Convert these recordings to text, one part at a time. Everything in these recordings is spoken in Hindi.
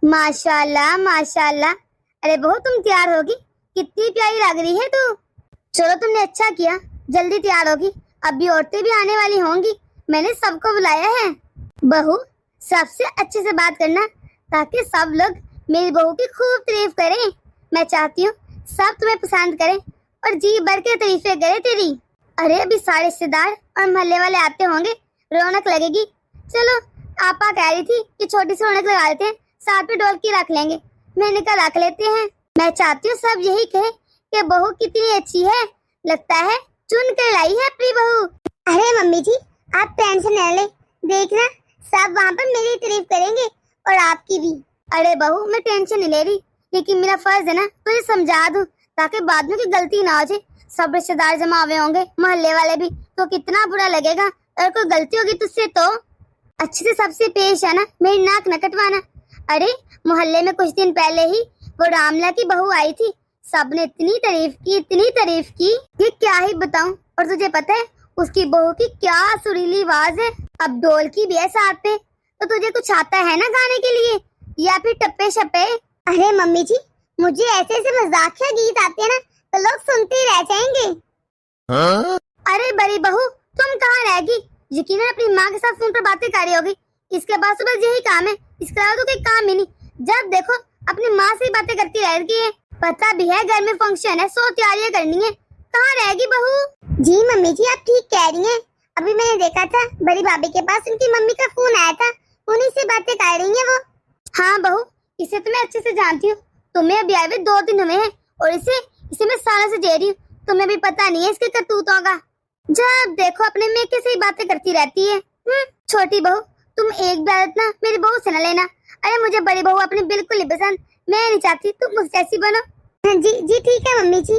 माशाल्लाह माशाल्लाह। अरे बहू तुम तैयार होगी, कितनी प्यारी लग रही है तू। चलो तुमने अच्छा किया, जल्दी तैयार होगी, अब भी औरतें भी आने वाली होंगी, मैंने सबको बुलाया है। बहू सबसे अच्छे से बात करना ताकि सब लोग मेरी बहू की खूब तारीफ करें। मैं चाहती हूँ सब तुम्हें पसंद करें और जी भर के तारीफें करें तेरी। अरे अभी सारे रिश्तेदार और मोहल्ले वाले आते होंगे, रौनक लगेगी। चलो आपा कह रही थी कि छोटी सी रौनक लगा लेते हैं, साथ में ढोलकी रख लेंगे, मैंने कहा रख लेते हैं। मैं चाहती हूँ सब यही कहे कि बहू कितनी अच्छी है, लगता है चुन कर लाई है अपनी बहू। अरे मम्मी जी आप टेंशन न ले, देखना सब वहाँ पर मेरी तारीफ करेंगे और आपकी भी। अरे बहू मैं टेंशन नहीं ले रही, लेकिन मेरा फर्ज है ना तुझे समझा दूं ताकि बाद में कोई गलती ना हो जाए। सब रिश्तेदार जमा हुए होंगे, मोहल्ले वाले भी, तो कितना बुरा लगेगा अगर कोई गलती होगी तुझसे तो। अच्छे से सबसे पेश है ना, मेरी नाक न कटवाना। अरे मोहल्ले में कुछ दिन पहले ही वो रामला की बहू आई थी, सबने इतनी तारीफ की कि क्या ही बताऊं। और तुझे पता है उसकी बहू की क्या सुरीली आवाज है। अब ढोल की भी है साथ में, तो तुझे कुछ आता है ना गाने के लिए या फिर टप्पे शप्पे? अरे मम्मी जी मुझे ऐसे ऐसे मजाकिया गीत आते हैं ना तो लोग सुनते ही रह जाएंगे। अरे बड़ी बहू तुम कहाँ रहेगी, यकीनन अपनी माँ के साथ फोन पर बातें कर रही होगी, इसके पास तो बस यही काम है, इसके अलावा तो कोई काम ही नहीं। जब देखो अपनी माँ से ही बातें करती रहती है। पता भी है घर में फंक्शन है, सो तैयारियां करनी है, कहाँ रहेगी बहू? जी मम्मी जी आप ठीक कह रही हैं, अभी मैंने देखा था बड़ी भाभी के पास उनकी मम्मी का फोन आया था, उन्हीं से बातें कर रही हैं वो। हाँ बहू इसे तो मैं अच्छे से जानती हूँ, तुम्हें अभी आए हुए 2 दिन हुए हैं और इसे मैं सालों से दे रही हूँ, तुम्हें भी पता नहीं है इसके करतूतों का। जब देखो अपने मेके से ही बातें करती रहती है। छोटी बहू तुम एक बात ना मेरी बहू से न लेना। अरे मुझे बड़ी बहू अपनी बिल्कुल नहीं पसंद, मैं नहीं चाहती तुम मुझसे ऐसी बनो। जी जी ठीक है मम्मी जी।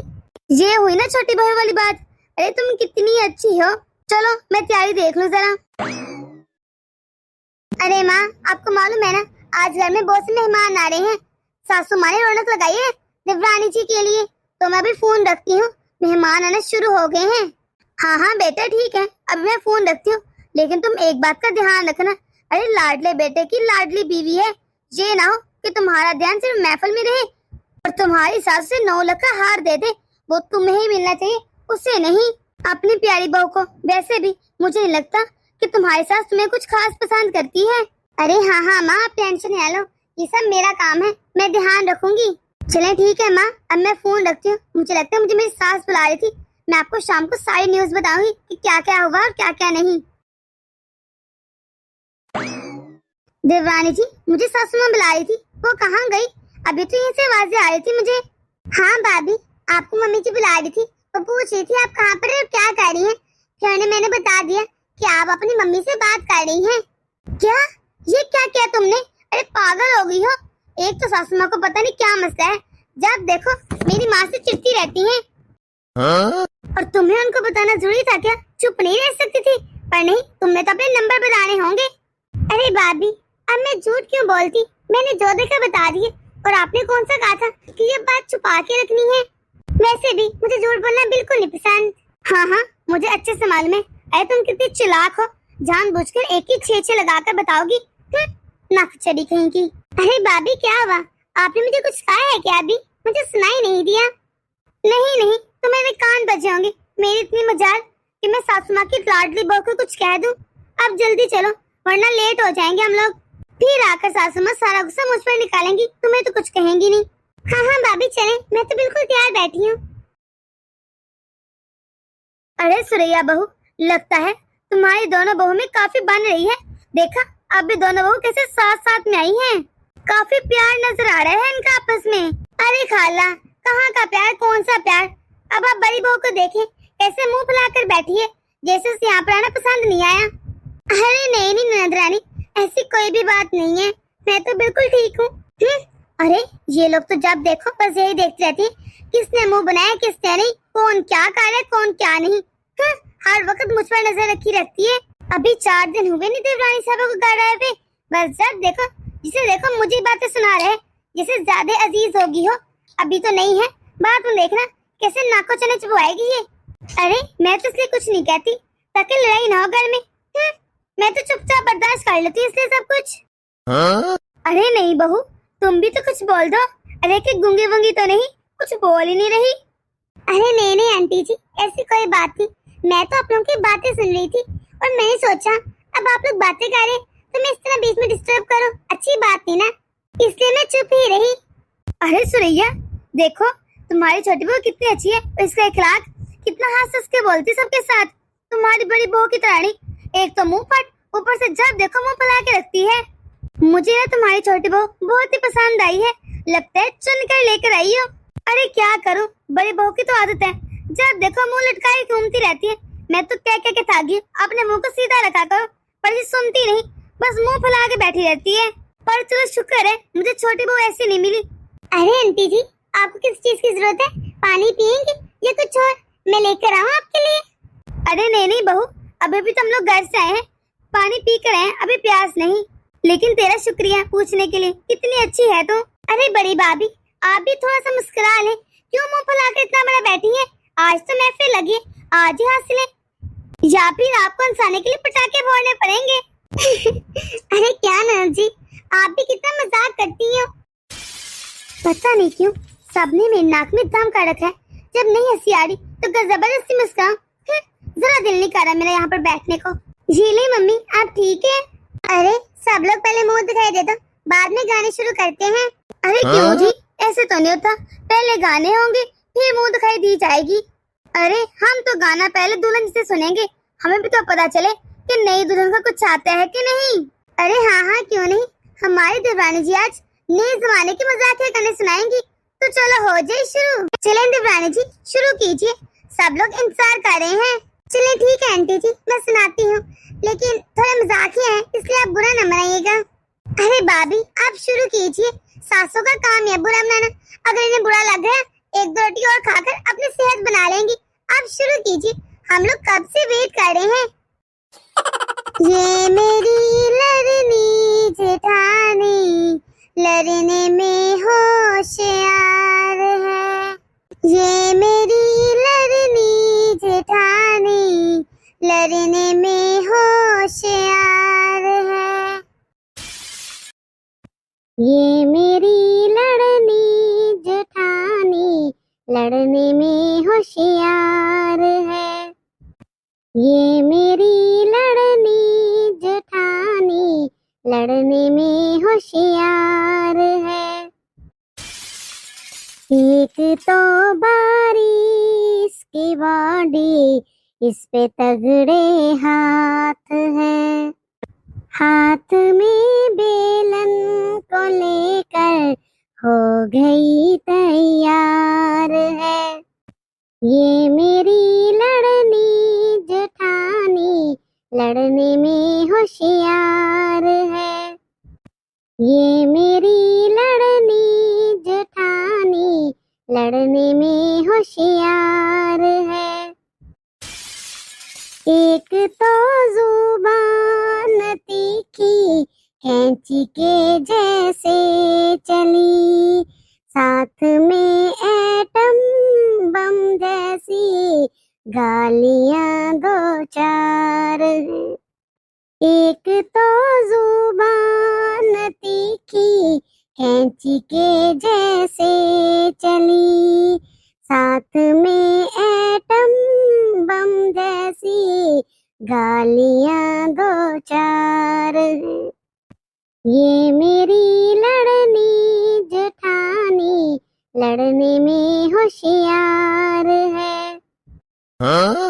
ये हुई ना छोटी बहू वाली बात। अरे तुम कितनी अच्छी हो, चलो मैं तैयारी देख लूं जरा। अरे माँ आपको मालूम है ना आज घर में बहुत से मेहमान आ रहे हैं, सासू माँ ने रौनक लगाई है देवरानी जी के लिए, तो मैं भी फोन रखती हूँ, मेहमान आना शुरू हो गए हैं। हाँ हाँ बेटा ठीक है, अब मैं फोन रखती हूँ, लेकिन तुम एक बात का ध्यान रखना। अरे लाडले बेटे की लाडली बीवी है, ये ना हो कि तुम्हारा ध्यान सिर्फ महफिल में रहे और तुम्हारी सास से 9 लाख का हार दे दे, वो तुम्हें ही मिलना चाहिए, उससे नहीं। अपनी प्यारी बहू को वैसे भी मुझे नहीं लगता कि तुम्हारी सास तुम्हें कुछ खास पसंद करती है। अरे हाँ हाँ माँ आप टेंशन न लो, ये सब मेरा काम है, मैं ध्यान रखूंगी। चले ठीक है माँ, अब मैं फोन रखती हूँ, मुझे लगता है मुझे मेरी सास बुला रही थी, मैं आपको शाम को सारी न्यूज बताऊंगी कि क्या क्या हुआ और क्या क्या नहीं। देवरानी जी मुझे सासू माँ बुला रही थी, वो कहाँ गई? अभी तो यहीं से आवाजें आ रही थी मुझे। हाँ भाभी आपको मम्मी जी बुला रही थी, वो पूछ रही थी आप कहाँ पर और क्या कर रही हैं, फिर मैंने बता दिया कि आप अपनी मम्मी से बात कर रही हैं। क्या ये क्या किया तुमने? अरे पागल हो गई हो, एक तो सासू माँ को पता नहीं क्या मसला है, जब देखो मेरी माँ से चिढ़ती रहती हैं। और तुम्हें उनको बताना जरूरी था क्या? चुप नहीं रह सकती थी? पर नहीं, तुम्हें तो अपने नंबर बताने होंगे। अरे भाभी अब मैं झूठ क्यों बोलती, मैंने जो देखा बता दिए, और आपने कौन सा कहा था कि ये बात छुपा के रखनी है? वैसे भी मुझे झूठ बोलना बिल्कुल नहीं पसंद। हाँ हाँ मुझे अच्छे से मालूम है, अरे तुम कितनी चालाक हो, जानबूझकर एक ही छेछे लगाकर बताओगी, नकचरी कहीं की। अरे भाभी क्या हुआ, आपने मुझे कुछ कहा है क्या? अभी मुझे सुनाई नहीं दिया। नहीं तुम्हारे कान बजे होंगे, मेरी इतनी मजाल कि मैं सासू माँ की लाडली बहू को कुछ कह दूं। अब जल्दी चलो वरना लेट हो जाएंगे हम लोग, फिर आकर सासू माँ सारा गुस्सा मुझ पर निकालेंगी, तुम्हें तो कुछ कहेंगी नहीं। हाँ हाँ भाभी चलें, मैं तो बिल्कुल तैयार बैठी हूँ। अरे सुरैया बहू लगता है तुम्हारी दोनों बहू में काफी बन रही है, देखा अब भी दोनों बहू कैसे साथ साथ में आई हैं, काफी प्यार नजर आ रहा है इनका आपस में। अरे खाला कहाँ का प्यार, कौन सा प्यार? अब आप बड़ी बहू को देखें कैसे मुंह फुलाकर बैठी है, जैसे उसे यहाँ पर आना पसंद नहीं आया। अरे नहीं ननद रानी, ऐसी कोई भी बात नहीं है, मैं तो बिल्कुल ठीक हूँ। अरे ये लोग तो जब देखो बस यही देखते रहती है, किसने मुंह बनाया किसने नहीं, कौन क्या कर रहा है कौन क्या नहीं, हर वक्त मुझ पर नजर रखी रहती है। अभी 4 दिन हुए नहीं देवरानी साहब को घर आए हुए, बस जब देखो जिसे देखो मुझे बातें सुना रहे, जैसे ज्यादा अजीज होगी हो। अभी तो नहीं है, बात में देखना कैसे नाको चने चबवाएगी ये। अरे मैं तो इसलिए कुछ नहीं कहती ताकि लड़ाई ना हो घर में, मैं तो चुपचाप बर्दाश्त कर लेती हूँ इसलिए सब कुछ। अरे नहीं बहू, तुम भी तो कुछ बोल दो। अरे कि गूंगी वूंगी तो नहीं, कुछ बोल ही नहीं रही। अरे नहीं नहीं आंटी जी, ऐसी कोई बात नहीं। मैं तो आप लोगों की बातें सुन रही थी और मैंने सोचा अब आप लोग बातें कर रहे तो मैं इस तरह बीच में डिस्टर्ब करूं, अच्छी बात नहीं ना, इसलिए मैं चुप ही रही। अरे सुरैया, देखो तुम्हारी छोटी बहू कितनी अच्छी है, और इसका इखलाक कितना हंस हंस के बोलती सबके साथ। तुम्हारी बड़ी बहू की तरह नहीं, एक तो मुंह फट, ऊपर से जब देखो मुंह फैला के रखती है। मुझे ना तुम्हारी छोटी बहू बहुत ही पसंद आई है, लगता है चुन कर लेकर आई हो। अरे क्या करूं, बड़ी बहू की तो आदत है, जब देखो मुंह लटकाए घूमती रहती है। मैं तो कह के थक गई, अपने मुंह को सीधा रखा करो, पर ये सुनती नहीं, बस मुंह फैला के बैठी रहती है। पर चलो शुक्र है मुझे छोटी बहू ऐसी नहीं मिली। अरे आंटी जी, आपको किस चीज की जरूरत है? पानी पियेंगे या कुछ और मैं लेकर आऊं आपके लिए? अरे नहीं नहीं बहू, अभी भी तो हम लोग घर से आए हैं, पानी पी कर आए हैं, अभी प्यास नहीं। लेकिन तेरा शुक्रिया पूछने के लिए, कितनी अच्छी है तू। अरे बड़ी भाभी, आप भी थोड़ा सा मुस्कुरा लें, क्यों मुंह फैलाकर इतना बड़ा बैठी है? आज तो महफिल लगी है, आज ही हंस लें, या फिर आपको हंसाने के लिए पटाखे फोड़ने पड़ेंगे। अरे क्या ननद जी, आप भी कितना मजाक करती हो। पता नहीं क्यों सबने मेरी नाक में दम कर रखा है, जब नहीं हंसी आ रही तो जबरदस्ती मुस्कुराऊं। जरा दिल नहीं कर रहा मेरा यहाँ पर बैठने को। जी ले मम्मी, आप ठीक है? अरे सब लोग पहले मुंह दिखाई दे दो, बाद में गाने शुरू करते हैं। अरे क्यों जी, ऐसे तो नहीं होता, पहले गाने होंगे फिर मुंह दिखाई दी जाएगी। अरे हम तो गाना पहले दुल्हन से सुनेंगे, हमें भी तो पता चले कि नई दुल्हन का कुछ आता है कि नहीं। अरे हाँ हाँ क्यों नहीं, हमारी देवरानी जी आज नए जमाने के मजाकिया गाने सुनाएंगी, तो चलो हो जाए शुरू। चलें देवरानी जी, शुरू कीजिए, सब लोग इंतजार कर रहे हैं। चलें ठीक है आंटी जी, मैं सुनाती हूँ, लेकिन थोड़ा मजाकिया है इसलिए आप बुरा न मनाइएगा। अरे भाभी आप शुरू कीजिए, सासों का काम है बुरा मनाना, अगर इन्हें बुरा लग गया एक दो रोटी और खाकर अपनी सेहत बना लेंगी। आप शुरू कीजिए, हम लोग कब से वेट कर रहे हैं। ये मेरी लड़नी जेठानी, लड़ने में होशियार है। ये मेरी लड़नी जेठानी, लड़ने में होशियार है। ये मेरी लड़नी जेठानी, लड़ने में होशियार है। ये मेरी लड़नी जेठानी, लड़ने में होशियार है। एक तो बारिश की बॉडी, इस पे तगड़े हाथ हैं, हाथ में बेलन को लेकर हो गई तैयार है। ये मेरी लड़नी जेठानी, लड़ने में होशियार है। ये मेरी लड़नी जेठानी, लड़ने में होशियार है। एक तो जुबान तीखी कैंची के जैसे चली, साथ में एटम बम जैसी गालियां दो चार। एक तो जुबान तीखी कैंची के जैसे चली, साथ में एटम बम जैसी गालियां दो चार। ये मेरी लड़नी जेठानी, लड़ने में होशियार है। हाँ?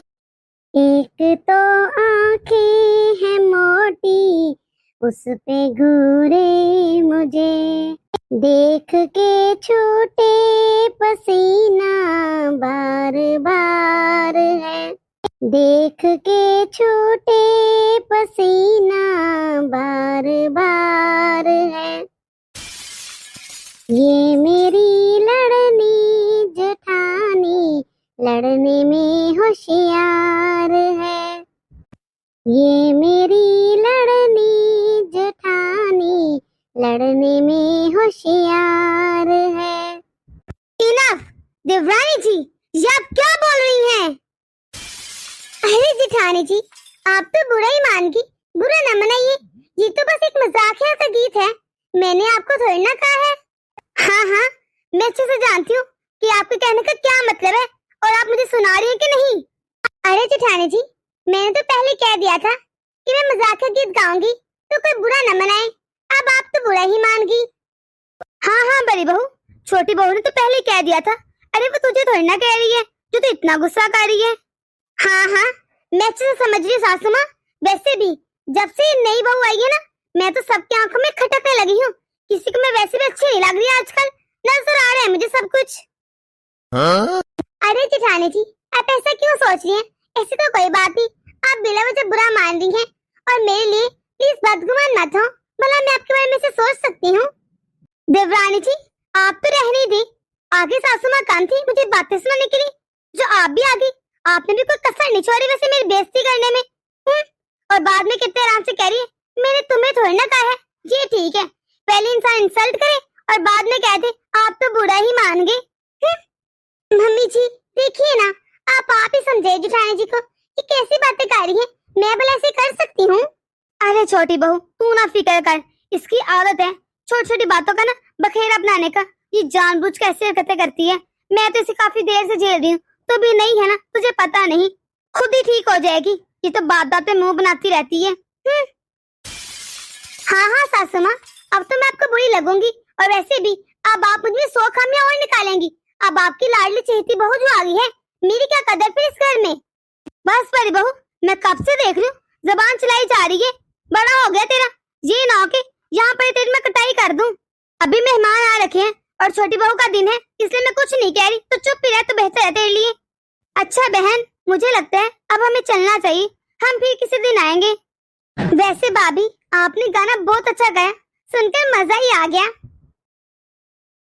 एक तो आंखें हैं मोटी, उस पे घूरे मुझे, देख के छूटे पसीना बार बार है। देख के छूटे पसीना बार बार है। ये मेरी लड़नी जेठानी, लड़ने में होशियार है। ये मेरी लड़नी जेठानी, लड़ने में होशियार है। इनफ देवरानी जी, ये आप क्या बोल रही हैं? अरे जेठानी जी, आप तो बुरा ही मान गई, बुरा न मनाइए, ये तो बस एक मजाकिया सा गीत है, मैंने आपको थोड़ी ना कहा है। हाँ हाँ, मैं अच्छे से जानती हूँ कि आपके कहने का क्या मतलब है और आप मुझे सुना रही हैं कि नहीं। अरे जेठानी जी, मैंने तो पहले कह दिया था कि मैं मजाक का गीत गाऊंगी तो कोई बुरा न मनाए। अब आप तो बुरा ही मान गई। हाँ हाँ बड़ी बहू, छोटी बहू ने तो पहले कह दिया था। अरे वो तुझे थोड़ी ना कह रही है जो तू इतना गुस्सा कर रही है। हाँ हाँ, मैं अच्छे से समझ रही हूँ सासू माँ। वैसे भी जब से ये नई बहू आई है ना, मैं तो सबकी आंखों में खटकने लगी हूँ। किसी को मैं वैसे भी अच्छी नहीं लग रही आजकल। नजर आ रहा है मुझे सब कुछ। अरे जेठानी जी, आप ऐसा क्यों सोच रही हैं? ऐसी तो कोई बात नहीं। आप बिना वजह बुरा मान रही हैं और मेरे लिए प्लीज बदगुमान मत हो। भला मैं आपके बारे में से सोच सकती हूँ। देवरानी जी, आप तो रहने दी। आगे सासू माँ काम थी मुझे बातें सुनाने के लिए, जो आप भी आ गई। आपने भी कोई कसर नहीं छोड़ी वैसे मेरी बेइज्जती करने में। और बाद में कितने आराम से कह रही है, मैंने तुम्हें थोड़ी ना कहा है। ये ठीक है, पहले इंसान इंसल्ट करे और बाद में कहते आप तो बुरा ही मान गए। मम्मी जी देखिए ना, आप ही समझे जेठानी जी को कि कैसी बातें कर रही है। मैं भला ऐसे कर सकती हूँ? अरे छोटी बहू, तू ना फिक्र कर, इसकी आदत है छोटी छोटी बातों का ना बखेड़ा अपनाने का। ये जानबूझ के ऐसी हरकतें करती है। मैं तो इसे काफी देर से झेल रही हूँ, तो भी नहीं है ना, तुझे पता नहीं, खुद ही ठीक हो जाएगी। ये तो बात बात पे मुंह बनाती रहती है। हाँ हाँ सासू माँ, अब तो मैं आपको बुरी लगूंगी। और वैसे भी अब आप मुझे 100 खामियां और निकालेंगी। अब आपकी लाडली चहेती बहू जो आ गई है, मेरी क्या कदर फिर इस घर में। बस बड़ी बहू, मैं कब से देख रही हूँ जबान चलाई जा रही है। बड़ा हो गया तेरा, ये ना हो के यहाँ पर तेरी मैं कटाई कर दूं। अभी मेहमान आ रखे हैं और छोटी बहू का दिन है, इसलिए मैं कुछ नहीं कह रही। तो चुप ही रह तो बेहतर है तेरे लिए। अच्छा बहन, मुझे लगता है अब हमें चलना चाहिए, हम फिर किसी दिन आएंगे। वैसे भाभी, आपने गाना बहुत अच्छा गाया, सुनकर मजा ही आ गया।